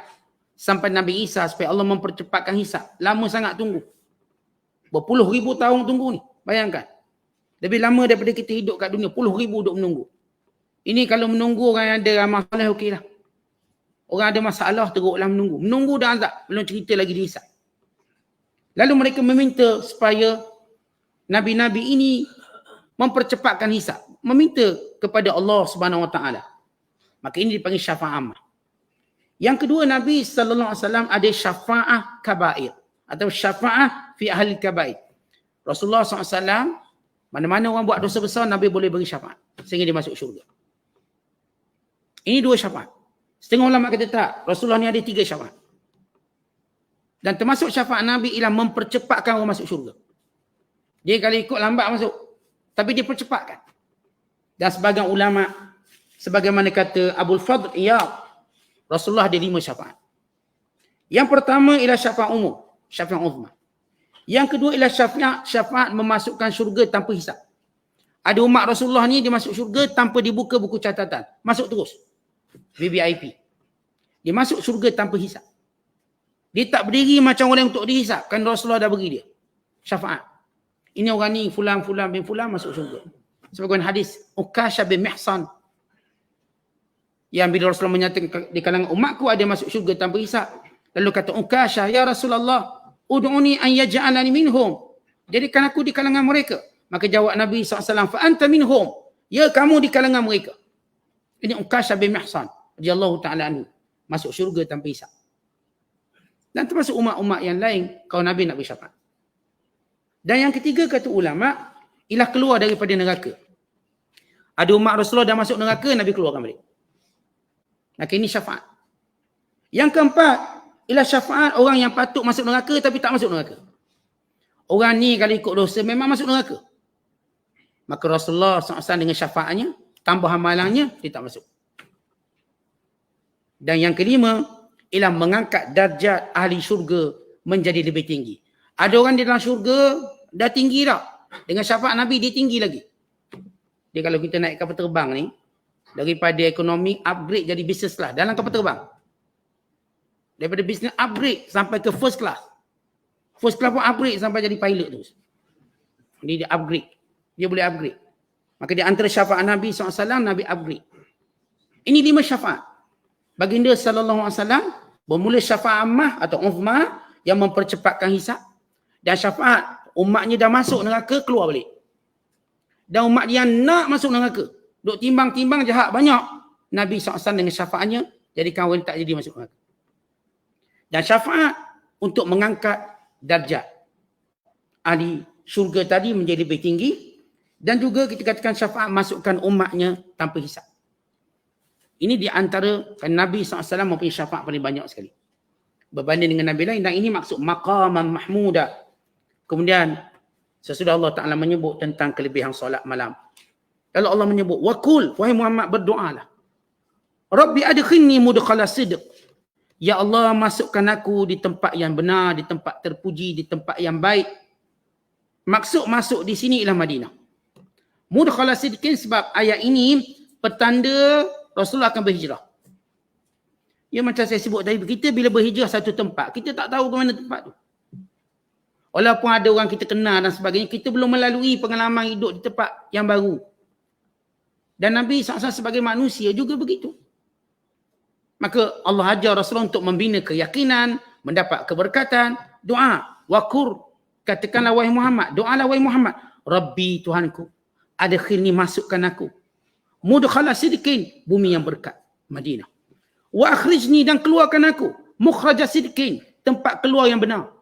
sampai Nabi Isa supaya Allah mempercepatkan hisab. Lama sangat tunggu. Berpuluh ribu tahun tunggu ni. Bayangkan. Lebih lama daripada kita hidup kat dunia. Puluh ribu duduk menunggu. Ini kalau menunggu orang yang ada masalah, okeylah. Orang ada masalah, teruklah menunggu. Menunggu dah azab. Belum cerita lagi dihisab. Lalu mereka meminta supaya Nabi-Nabi ini mempercepatkan hisab. Meminta kepada Allah Subhanahu Wa Taala. Maka ini dipanggil syafaat ammah. Yang kedua, Nabi SAW ada syafaat kabair. Atau syafaat fi ahli kabair. Rasulullah SAW, mana-mana orang buat dosa besar, Nabi boleh beri syafaat. Sehingga dia masuk syurga. Ini 2 syafaat. Setengah ulama kata tak, Rasulullah ni ada 3 syafaat. Dan termasuk syafaat Nabi ialah mempercepatkan orang masuk syurga. Dia kalau ikut lambat masuk. Tapi dia percepatkan. Dan sebagian ulama, sebagaimana kata Abul Fadl Iyad, Rasulullah ada 5 syafaat. Yang pertama ialah syafaat umum. Syafaat uzma. Yang kedua ialah syafaat memasukkan syurga tanpa hisab. Ada umat Rasulullah ni dia masuk syurga tanpa dibuka buku catatan. Masuk terus. VVIP. Dia masuk syurga tanpa hisab. Dia tak berdiri macam orang untuk dihisab. Kan Rasulullah dah beri dia. Syafaat. Ini orang ni fulan bin fulan masuk syurga. Sebagaimana hadis Ukasha bin Mihsan. Yang bila Rasulullah menyatakan di kalangan umatku ada masuk syurga tanpa hisab. Lalu kata Ukasha, ya Rasulullah, ud'uni an yaj'alani minhum. Jadikan aku di kalangan mereka. Maka jawab Nabi SAW, fa anta minhum. Ya, kamu di kalangan mereka. Ini Ukasha bin Mihsan radhiyallahu ta'ala anhu. Masuk syurga tanpa hisab. Dan termasuk umat-umat yang lain, kalau Nabi nak bersyafaat. Dan yang ketiga kata ulama, ialah keluar daripada neraka. Ada umat Rasulullah dah masuk neraka, Nabi keluarkan balik. Maka ini syafaat. Yang keempat, ialah syafaat orang yang patut masuk neraka tapi tak masuk neraka. Orang ni kalau ikut dosa memang masuk neraka. Maka Rasulullah SAW dengan syafaatnya, tambah amalannya, dia tak masuk. Dan yang kelima, ialah mengangkat darjat ahli syurga menjadi lebih tinggi. Ada orang di dalam syurga dah tinggi dah. Dengan syafaat Nabi dia tinggi lagi. Dia kalau kita naik kapal terbang ni, daripada ekonomi upgrade jadi business class dalam kapal terbang. Daripada business upgrade sampai ke first class. First class pun upgrade sampai jadi pilot terus. Dia upgrade. Dia boleh upgrade. Maka di antara syafaat Nabi SAW, Nabi upgrade. Ini 5 syafaat. Baginda SAW bermula syafaat ammah atau uzma yang mempercepatkan hisab. Dan syafaat umatnya dah masuk neraka, keluar balik. Dan umat dia nak masuk neraka, duk timbang-timbang jahat banyak. Nabi SAW dengan syafaatnya Jadi kawan tak jadi masuk neraka. Dan syafaat untuk mengangkat darjat ahli syurga tadi menjadi lebih tinggi. Dan juga kita katakan syafaat masukkan umatnya tanpa hisap. Ini di antara kan Nabi SAW mempunyai syafaat paling banyak sekali. Berbanding dengan Nabi lain. Dan ini maksud maqaman mahmuda. Kemudian sesudah Allah Ta'ala menyebut tentang kelebihan solat malam. Lalu Allah menyebut, Wakul, wahai Muhammad berdoalah. Rabbi adkhilni mudkhala sidq. Ya Allah, masukkan aku di tempat yang benar, di tempat terpuji, di tempat yang baik. Maksud masuk di sini ialah Madinah. Mudkhala sidqin sebab ayat ini petanda Rasulullah akan berhijrah. Ya macam saya sebut tadi, kita bila berhijrah satu tempat, kita tak tahu ke mana tempat tu. Walaupun ada orang kita kenal dan sebagainya, kita belum melalui pengalaman hidup di tempat yang baru. Dan Nabi SAW sebagai manusia juga begitu. Maka Allah ajar Rasulullah untuk membina keyakinan, mendapat keberkatan, doa, wakur. Katakanlah wahai Muhammad, doalah wahai Muhammad. Rabbi Tuhanku, adkhilni masukkan aku. Mudkhala sidqin, bumi yang berkat, Madinah. Wa akhrijni dan keluarkan aku. Mukhraja sidqin, tempat keluar yang benar.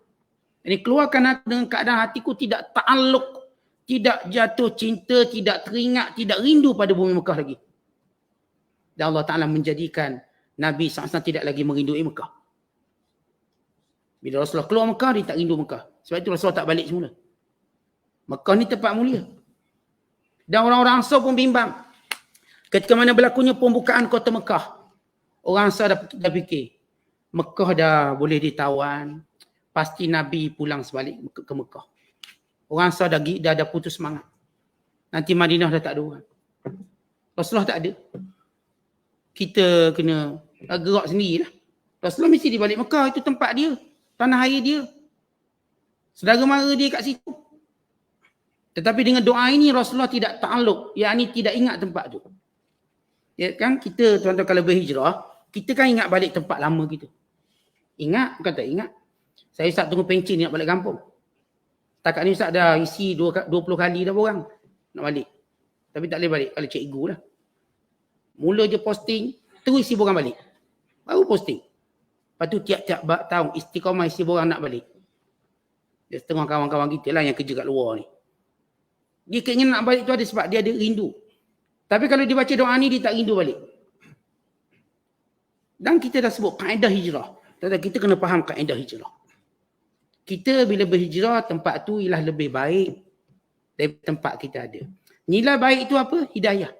Ini keluarkan aku dengan keadaan hatiku tidak ta'alluq, tidak jatuh cinta, tidak teringat, tidak rindu pada bumi Mekah lagi. Dan Allah Ta'ala menjadikan Nabi SAW tidak lagi merindui Mekah. Bila Rasulullah keluar Mekah, dia tak rindu Mekah. Sebab itu Rasulullah tak balik semula. Mekah ni tempat mulia. Dan orang-orang Ansar pun bimbang. Ketika mana berlakunya pembukaan kota Mekah, orang Ansar dah fikir, Mekah dah boleh ditawan, pasti Nabi pulang sebalik ke Mekah. Orang Ansar dah putus semangat. Nanti Madinah dah tak ada orang. Rasulullah tak ada. Kita kena gerak sendirilah. Rasulullah mesti di balik Mekah, itu tempat dia. Tanah air dia. Saudara mara dia kat situ. Tetapi dengan doa ini Rasulullah tidak ta'alluq, yakni tidak ingat tempat tu. Ya kan, kita tuan-tuan kalau berhijrah, kita kan ingat balik tempat lama kita. Ingat, bukan tak ingat. Saya Ustaz tunggu pencen nak balik kampung. Takat ni Ustaz dah isi 20 kali dah orang nak balik. Tapi tak boleh balik kalau cikgu lah. Mula je posting, terus isi borang balik. Baru posting. Lepas tu tiap-tiap tahun istiqamah isi borang nak balik. Dia setengah kawan-kawan kita lah yang kerja kat luar ni. Dia keinginan nak balik tu ada sebab dia ada rindu. Tapi kalau dia baca doa ni, dia tak rindu balik. Dan kita dah sebut kaedah hijrah. Tetapi kita kena faham kaedah hijrah. Kita bila berhijrah, tempat tu ialah lebih baik dari tempat kita ada. Nilai baik itu apa? Hidayah.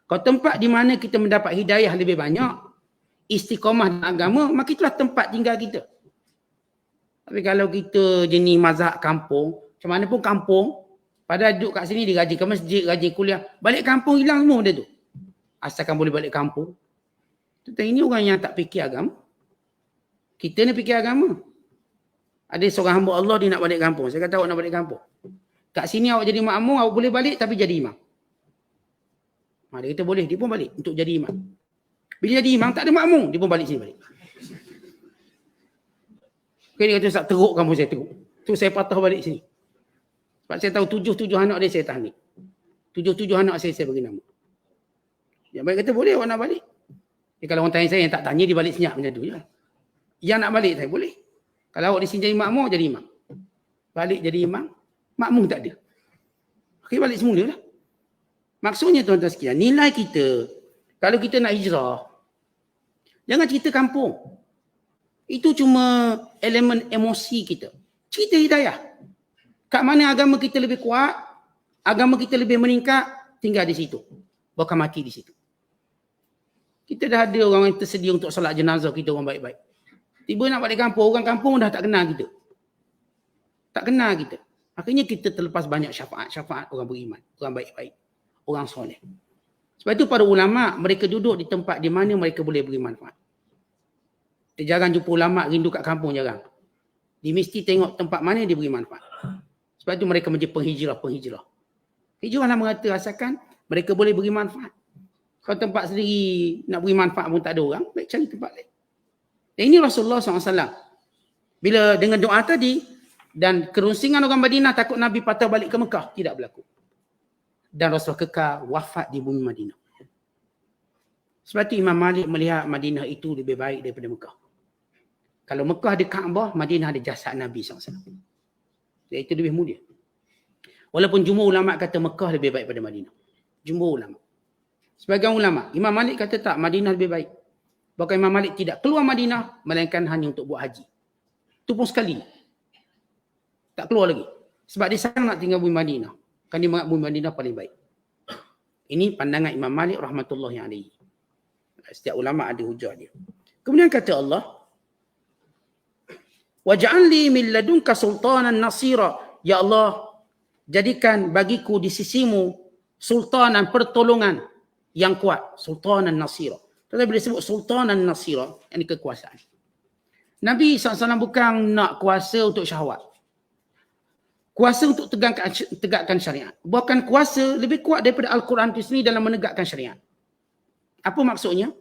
Kalau tempat di mana kita mendapat hidayah lebih banyak, istiqamah dalam agama, maka itulah tempat tinggal kita. Tapi kalau kita jenis mazhab kampung, macam mana pun kampung, padahal duduk kat sini dia rajin ke masjid, rajin kuliah, balik kampung hilang semua benda tu. Asalkan boleh balik kampung. Tetapi ini orang yang tak fikir agama. Kita ni fikir agama. Ada seorang hamba Allah dia nak balik kampung. Saya kata awak nak balik kampung. Kat sini awak jadi makmum, awak boleh balik tapi jadi imam. Dia kata boleh, dia pun balik untuk jadi imam. Bila jadi imam tak ada makmum, dia pun balik sini balik. Okay, dia kata Ustaz teruk kampung saya teruk. Tu saya patah balik sini. Sebab saya tahu 7 anak dia saya tahnik. 7 anak saya bagi nama. Yang baik kata boleh awak nak balik. Kalau orang tanya saya yang tak tanya dia balik senyap macam tu je. Yang nak balik saya boleh. Kalau awak di sini jadi makmum, jadi imam. Balik jadi imam, makmum tak ada. Okey, balik semula lah. Maksudnya tuan-tuan sekalian, nilai kita, kalau kita nak hijrah, jangan cerita kampung. Itu cuma elemen emosi kita. Cerita hidayah. Kat mana agama kita lebih kuat, agama kita lebih meningkat, tinggal di situ. Bahkan mati di situ. Kita dah ada orang yang tersedia untuk solat jenazah kita, orang baik-baik. Tiba nak balik kampung, orang kampung dah tak kenal kita. Tak kenal kita. Akhirnya kita terlepas banyak syafaat orang beriman, orang baik-baik, orang soleh. Sebab itu para ulama, mereka duduk di tempat di mana mereka boleh beri manfaat. Kita jarang jumpa ulama rindu kat kampung, jarang. Dia mesti tengok tempat mana dia beri manfaat. Sebab itu mereka menjadi penghijrah. Hijrahlah mengata asalkan mereka boleh beri manfaat. Kalau tempat sendiri nak beri manfaat pun tak ada orang, baik cari tempat lain. Dan ini Rasulullah SAW. Bila dengan doa tadi dan kerunsingan orang Madinah takut Nabi patah balik ke Mekah, tidak berlaku. Dan Rasulullah kekal wafat di bumi Madinah. Sebab tu Imam Malik melihat Madinah itu lebih baik daripada Mekah. Kalau Mekah ada Kaabah, Madinah ada jasad Nabi SAW. Itu lebih mulia. Walaupun jumhur ulama kata Mekah lebih baik daripada Madinah. Jumhur ulama. Sebagian ulama, Imam Malik kata tak, Madinah lebih baik. Bahkan Imam Malik tidak keluar Madinah, melainkan hanya untuk buat haji. Itu pun sekali. Tak keluar lagi. Sebab dia sangat tinggal bumi Madinah. Kan dia menganggap bumi Madinah paling baik. Ini pandangan Imam Malik rahmatullahi alaihi. Setiap ulama ada hujah dia. Kemudian kata Allah, waj'al li min ladunka sultanan nasira. Ya Allah, jadikan bagiku di sisimu sultanan pertolongan yang kuat. Sultanan nasira. Tetapi bila disebut sultanan nasira, ini kekuasaan. Nabi SAW bukan nak kuasa untuk syahwat. Kuasa untuk tegakkan syariat. Bahkan kuasa lebih kuat daripada Al-Quran itu sendiri dalam menegakkan syariat. Apa maksudnya?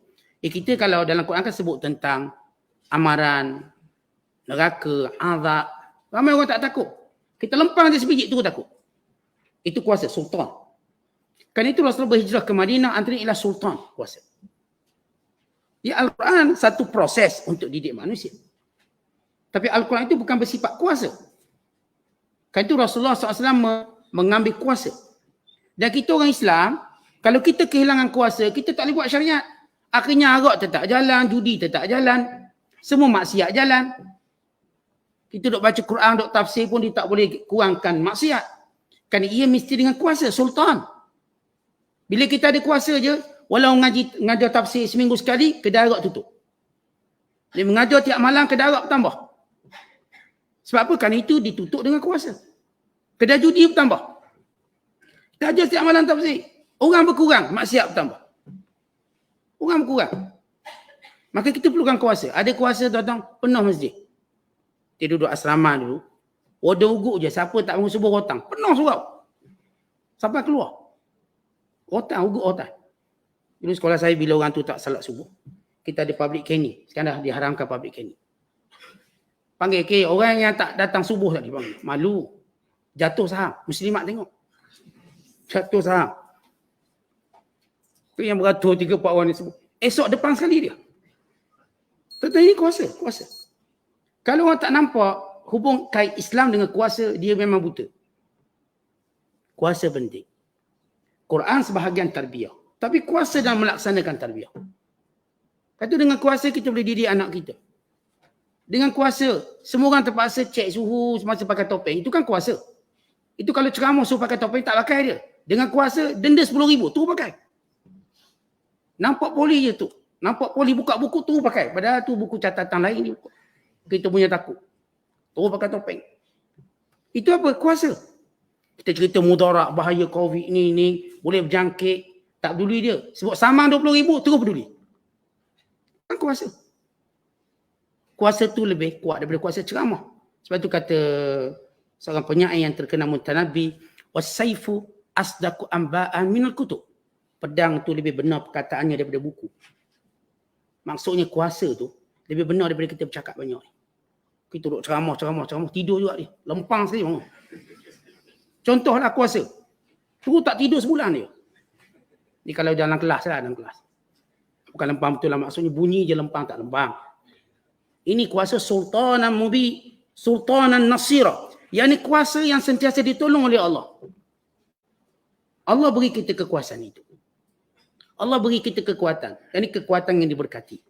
Kita kalau dalam Quran kan sebut tentang amaran, neraka, azab. Ramai orang tak takut. Kita lempang je sebiji tu takut. Itu kuasa, sultan. Kan itu Rasulullah berhijrah ke Madinah, antara ialah sultan, kuasa. Ya, Al-Quran satu proses untuk didik manusia. Tapi Al-Quran itu bukan bersifat kuasa. Kan itu Rasulullah SAW mengambil kuasa. Dan kita orang Islam, kalau kita kehilangan kuasa, kita tak boleh buat syariat. Akhirnya arak tetap jalan, judi tetap jalan. Semua maksiat jalan. Kita duk baca Quran, duk tafsir pun dia tak boleh kurangkan maksiat. Kan ia mesti dengan kuasa, sultan. Bila kita ada kuasa je, walau ngajar tafsir seminggu sekali, kedai arak tutup. Dia mengajar tiap malam, kedai arak bertambah. Sebab apa? Kan itu ditutup dengan kuasa. Kedai judi bertambah. Kita ajar tiap malam tafsir. Orang berkurang, maksiat bertambah. Orang berkurang. Maka kita perlukan kuasa. Ada kuasa tuan-tuan, penuh masjid. Dia duduk asrama dulu. Order uguk je. Siapa tak bangun subuh rotang. Penuh surau. Sampai keluar. Rotang, uguk rotang. Dulu sekolah saya bila orang tu tak salat subuh. Kita ada public canning. Sekarang dah diharamkan public canning. Panggil ke orang yang tak datang subuh tak dipanggil. Malu. Jatuh saham. Muslimat tengok. Jatuh saham. Itu yang beratur 3-4 orang ni semua. Esok depan sekali dia. Tetapi ini kuasa. Kuasa. Kalau orang tak nampak hubung kait Islam dengan kuasa, dia memang buta. Kuasa penting. Quran sebahagian tarbiyah. Tapi kuasa dalam melaksanakan tarbiyah. Kata dengan kuasa kita boleh didik anak kita. Dengan kuasa, semua orang terpaksa cek suhu semasa pakai topeng. Itu kan kuasa. Itu kalau ceramah suruh pakai topeng, tak pakai dia. Dengan kuasa, denda 10,000, tu pakai. Nampak poli je tu. Nampak poli buka buku tu pakai. Padahal tu buku catatan lain ni. Kita punya takut. Tu pakai topeng. Itu apa? Kuasa. Kita cerita mudarat, bahaya COVID ni, boleh berjangkit. Tak peduli dia. Sebut samang 20,000, terus peduli. Kan kuasa. Kuasa tu lebih kuat daripada kuasa ceramah. Sebab tu kata seorang penyair yang terkenal Mutanabi, wasaifu asdaqu amba'an minal kutub. Pedang tu lebih benar perkataannya daripada buku. Maksudnya kuasa tu lebih benar daripada kita bercakap banyak. Kita duduk ceramah, tidur juga dia. Lempang sekali bangun. Contohlah kuasa. Tu tak tidur sebulan dia. Ni kalau dalam kelas lah, dalam kelas. Bukan lempang betul lah, maksudnya bunyi je lempang, tak lempang. Ini kuasa sultanan mubi, sultanan nasira. Yang ni kuasa yang sentiasa ditolong oleh Allah. Allah beri kita kekuasaan itu. Allah beri kita kekuatan. Ini kekuatan yang diberkati.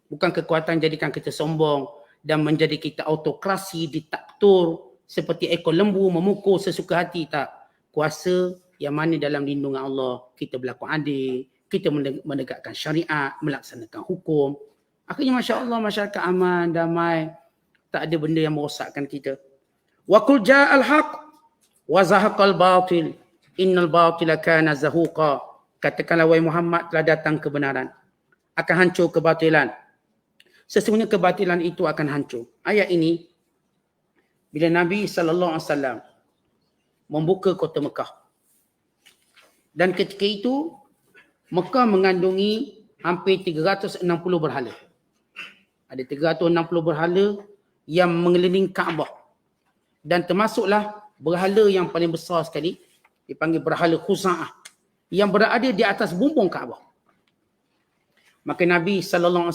Bukan kekuatan jadikan kita sombong dan menjadi kita autokrasi, diktator, seperti ekor lembu memukul sesuka hati. Tak. Kuasa yang mana dalam lindungan Allah, kita berlaku adil, kita menegakkan syariat, melaksanakan hukum. Akhirnya Masya Allah masyarakat aman, damai. Tak ada benda yang merosakkan kita. Wa qul ja'al haq wa zahaqal batil. Innal batila kana zahuqa. Katakanlah wahai Muhammad, telah datang kebenaran. Akan hancur kebatilan. Sesungguhnya kebatilan itu akan hancur. Ayat ini, bila Nabi SAW membuka kota Mekah. Dan ketika itu, Mekah mengandungi hampir 360 berhala. Ada 360 berhala yang mengelilingi Kaabah. Dan termasuklah berhala yang paling besar sekali, dipanggil berhala Khuza'ah, yang berada di atas bumbung Kaabah. Maka Nabi SAW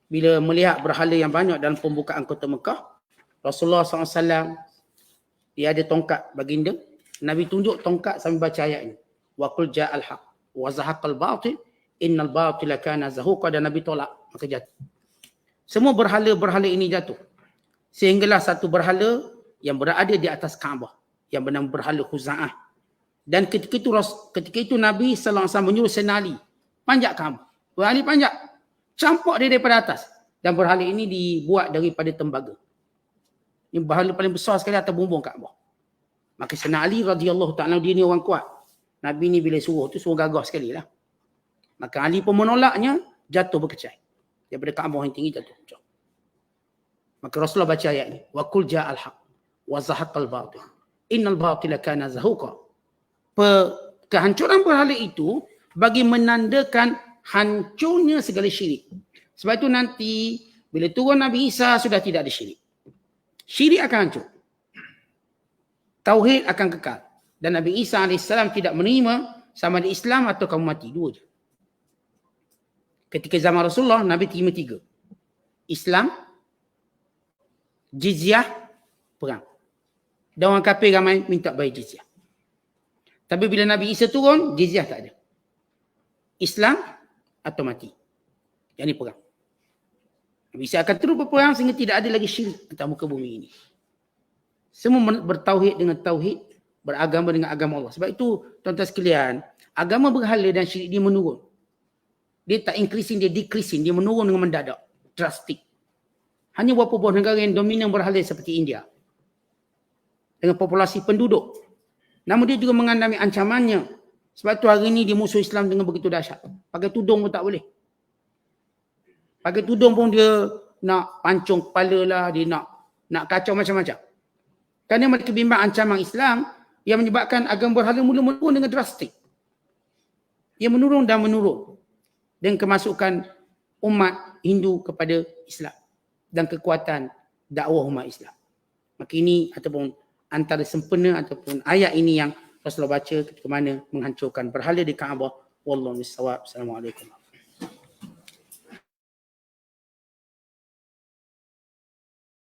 bila melihat berhala yang banyak dalam pembukaan kota Mekah, Rasulullah SAW dia ada tongkat baginda. Nabi tunjuk tongkat sambil baca ayat ini. Wa qul ja'al haq wa zahaqal batil innal batila kana zahuqa, dan Nabi tolak, maka jatuh. Semua berhala-berhala ini jatuh. Sehinggalah satu berhala yang berada di atas Kaabah yang bernama berhala Khuza'ah. Dan ketika itu Nabi SAW menyuruh Sayyidina Ali panjat Kaabah. Ali panjat, campak dia daripada atas. Dan berhala ini dibuat daripada tembaga. Ini berhala paling besar sekali atas bumbung Kaabah. Maka Sayyidina Ali radhiyallahu ta'ala, dia ni orang kuat. Nabi ni bila suruh tu suruh gagah sekali lah. Maka Ali pun menolaknya, jatuh berkecai. Daripada Kaabah yang tinggi jatuh. Maka Rasulullah baca ayat ni. Wa qul ja'al haq wa zahaqal batil innal batila kana zahuqa. Kehancuran berhala itu bagi menandakan hancurnya segala syirik. Sebab itu nanti bila turun Nabi Isa sudah tidak ada syirik. Syirik akan hancur. Tauhid akan kekal. Dan Nabi Isa AS tidak menerima sama ada Islam atau kamu mati. Dua je. Ketika zaman Rasulullah, Nabi terima 3. Islam, jizyah, perang. Dan orang kafir ramai minta bayar jizyah. Tapi bila Nabi Isa turun, jizyah tak ada. Islam atau mati. Yang ini perang. Nabi Isa akan terus berperang sehingga tidak ada lagi syirik atas muka bumi ini. Semua bertauhid dengan tauhid, beragama dengan agama Allah. Sebab itu, tuan-tuan sekalian, agama berhala dan syirik dia menurun. Dia tak increasing, dia decreasing. Dia menurun dengan mendadak. Drastik. Hanya beberapa buah negara yang dominan berhala seperti India. Dengan populasi penduduk. Namun dia juga mengandami ancamannya. Sebab tu hari ini dia musuh Islam dengan begitu dahsyat. Pakai tudung pun tak boleh. Pakai tudung pun dia nak pancung kepala lah. Dia nak kacau macam-macam. Kerana mereka bimbang ancaman Islam yang menyebabkan agama berhala mula menurun dengan drastik. Ia menurun dan menurun. Dan kemasukan umat Hindu kepada Islam. Dan kekuatan dakwah umat Islam. Maka ini ataupun antara sempena ataupun ayat ini yang Rasulullah baca ketika mana menghancurkan berhala di Kaabah. Wallahu a'lam. Assalamualaikum.